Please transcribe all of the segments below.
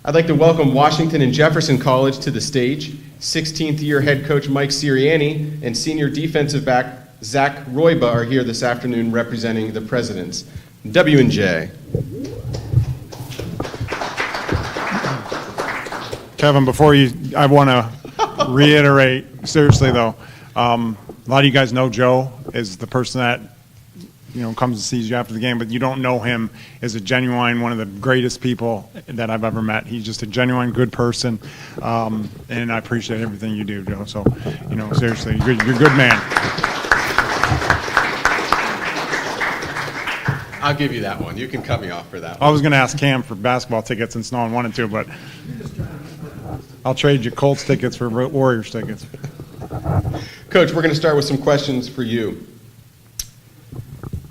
I'd like to welcome Washington and Jefferson College to the stage. 16th year head coach Mike Sirianni and senior defensive back Zach Royba are here this afternoon representing the Presidents. W&J. Kevin, I want to reiterate, seriously though, a lot of you guys know Joe is the person that comes and sees you after the game, but you don't know him as a genuine, one of the greatest people that I've ever met. He's just a genuine good person, and I appreciate everything you do, Joe. So, seriously, you're a good man. I'll give you that one. You can cut me off for that one. I was going to ask Cam for basketball tickets since no one wanted to, but I'll trade you Colts tickets for Warriors tickets. Coach, we're going to start with some questions for you.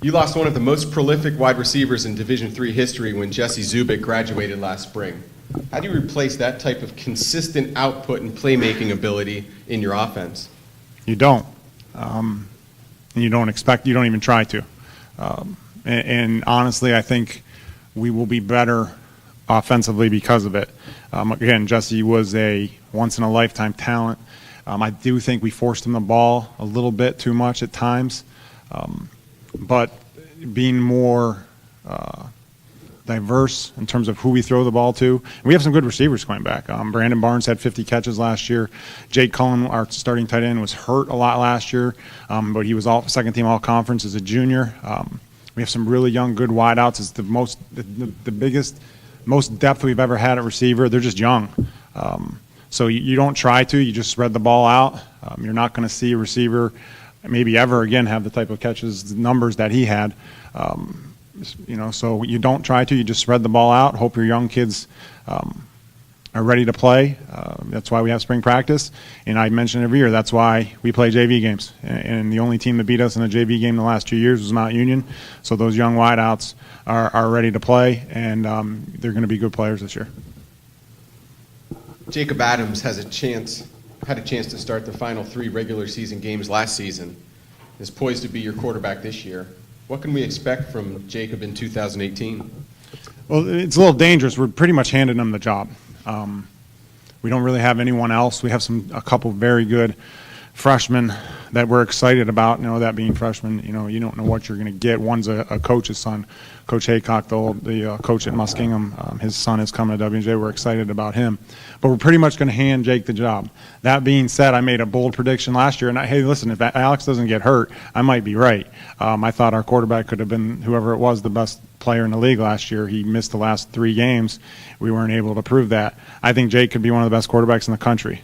You lost one of the most prolific wide receivers in Division III history when Jesse Zubik graduated last spring. How do you replace that type of consistent output and playmaking ability in your offense? You don't. And you don't even try to. And honestly, I think we will be better offensively because of it. Again, Jesse was a once-in-a-lifetime talent. I do think we forced him the ball a little bit too much at times. But being more diverse in terms of who we throw the ball to. And we have some good receivers coming back. Brandon Barnes had 50 catches last year. Jake Cullen, our starting tight end, was hurt a lot last year, but he was second team all-conference as a junior. We have some really young, good wideouts. It's the biggest, most depth we've ever had at receiver. They're just young. So you don't try to. You just spread the ball out. You're not going to see a receiver maybe ever again have the type of catches numbers that he had. So you don't try to. You just spread the ball out. Hope your young kids are ready to play. That's why we have spring practice. And I mention every year, that's why we play JV games. And the only team that beat us in a JV game the last 2 years was Mount Union. So those young wideouts are ready to play, and they're going to be good players this year. Jacob Adams had a chance to start the final 3 regular season games last season. Is poised to be your quarterback this year. What can we expect from Jacob in 2018? Well, it's a little dangerous. We're pretty much handing him the job. We don't really have anyone else. We have a couple very good freshmen that we're excited about. That being freshmen, you don't know what you're going to get. One's a coach's son, Coach Haycock, the coach at Muskingum. His son is coming to W&J. We're excited about him. But we're pretty much going to hand Jake the job. That being said, I made a bold prediction last year. And hey, listen, if Alex doesn't get hurt, I might be right. I thought our quarterback could have been, whoever it was, the best player in the league last year. He missed the last 3 games. We weren't able to prove that. I think Jake could be one of the best quarterbacks in the country.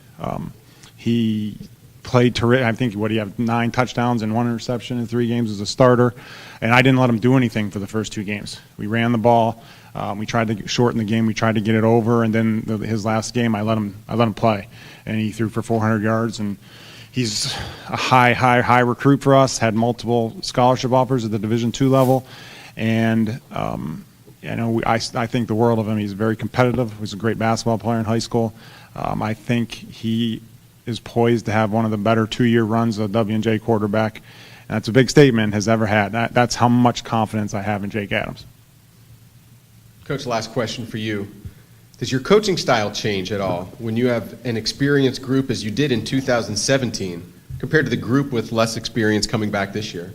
He played terrific. I think, he had 9 touchdowns and 1 interception in 3 games as a starter. And I didn't let him do anything for the first 2 games. We ran the ball. We tried to shorten the game. We tried to get it over. And then his last game, I let him play. And he threw for 400 yards. And he's a high recruit for us, had multiple scholarship offers at the Division II level. And, I think the world of him. He's very competitive. He was a great basketball player in high school. I think he is poised to have one of the better 2-year runs a W&J quarterback. And that's a big statement has ever had. That's how much confidence I have in Jake Adams. Coach, last question for you. Does your coaching style change at all when you have an experienced group as you did in 2017 compared to the group with less experience coming back this year?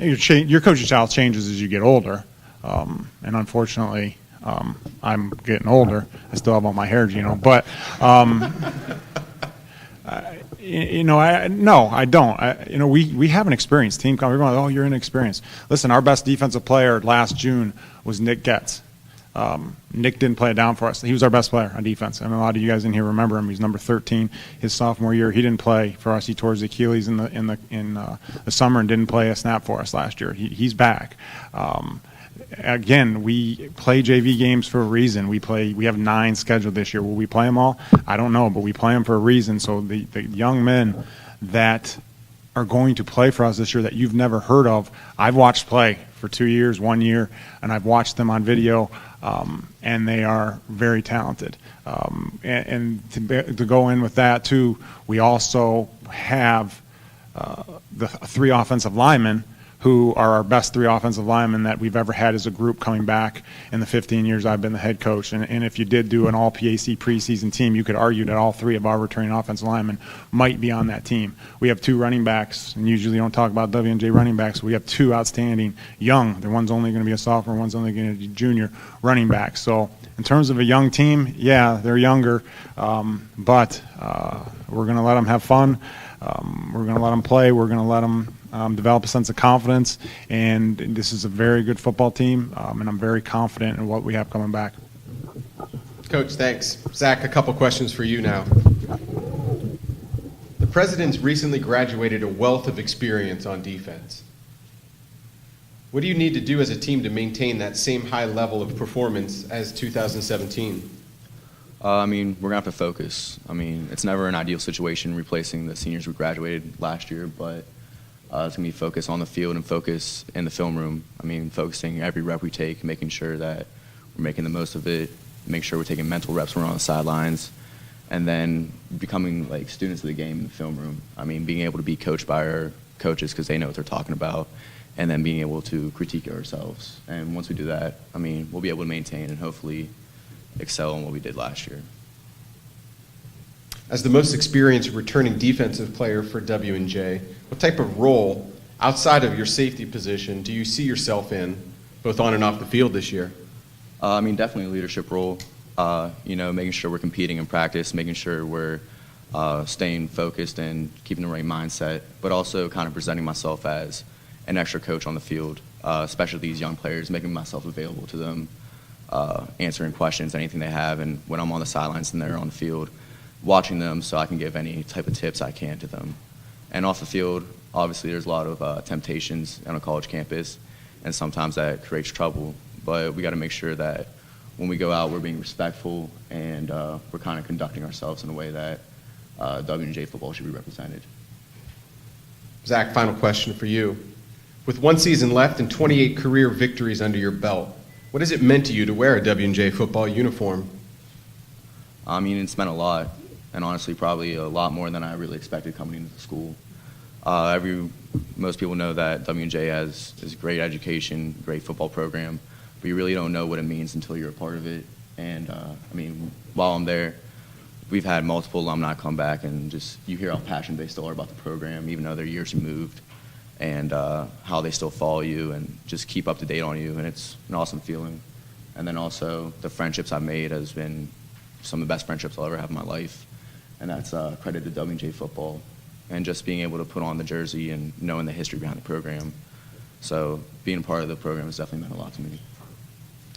Your coaching style changes as you get older. And unfortunately, I'm getting older. I still have all my hair, but no, I don't. We have an experienced team. We're going, oh, you're inexperienced. Listen, our best defensive player last June was Nick Getz. Nick didn't play it down for us. He was our best player on defense. And a lot of you guys in here remember him. He's number 13. His sophomore year, he didn't play for us. He tore his Achilles in the summer and didn't play a snap for us last year. He's back. Again, we play JV games for a reason. We have 9 scheduled this year. Will we play them all? I don't know, but we play them for a reason. So the young men that are going to play for us this year that you've never heard of, I've watched play for 2 years, 1 year, and I've watched them on video, and they are very talented. And to go in with that, too, we also have the 3 offensive linemen who are our best 3 offensive linemen that we've ever had as a group coming back in the 15 years I've been the head coach. And if you did do an all-PAC preseason team, you could argue that all 3 of our returning offensive linemen might be on that team. We have 2 running backs, and usually don't talk about W&J running backs. We have 2 outstanding young. The one's only going to be a sophomore, one's only going to be a junior running back. So in terms of a young team, yeah, they're younger, but we're going to let them have fun. We're going to let them play. We're going to let them develop a sense of confidence, and this is a very good football team, and I'm very confident in what we have coming back. Coach, thanks. Zach, a couple questions for you now. The President's recently graduated a wealth of experience on defense. What do you need to do as a team to maintain that same high level of performance as 2017? We're going to have to focus. It's never an ideal situation replacing the seniors who graduated last year, but it's going to be focus on the field and focus in the film room. Focusing every rep we take, making sure that we're making the most of it, make sure we're taking mental reps when we're on the sidelines, and then becoming like students of the game in the film room. Being able to be coached by our coaches because they know what they're talking about, and then being able to critique ourselves. And once we do that, we'll be able to maintain and hopefully excel in what we did last year. As the most experienced returning defensive player for W&J, what type of role outside of your safety position do you see yourself in, both on and off the field this year? Definitely a leadership role. Making sure we're competing in practice, making sure we're staying focused and keeping the right mindset, but also kind of presenting myself as an extra coach on the field, especially these young players, making myself available to them, answering questions, anything they have, and when I'm on the sidelines and they're on the field, watching them so I can give any type of tips I can to them. And off the field, obviously there's a lot of temptations on a college campus, and sometimes that creates trouble, but we got to make sure that when we go out, we're being respectful and we're kind of conducting ourselves in a way that W&J football should be represented. Zach, final question for you. With 1 season left and 28 career victories under your belt, what has it meant to you to wear a W&J football uniform? It's meant a lot, and honestly probably a lot more than I really expected coming into the school. Most people know that W&J has a great education, great football program, but you really don't know what it means until you're a part of it. And while I'm there, we've had multiple alumni come back, and just you hear how passionate they still are about the program, even though they're years removed, and how they still follow you and just keep up to date on you, and it's an awesome feeling. And then also the friendships I've made has been some of the best friendships I'll ever have in my life, and that's credit to W&J football and just being able to put on the jersey and knowing the history behind the program. So being a part of the program has definitely meant a lot to me.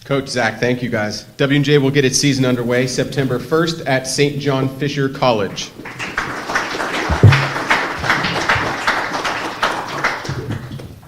Coach, Zach, thank you guys. W&J will get its season underway September 1st at St. John Fisher College.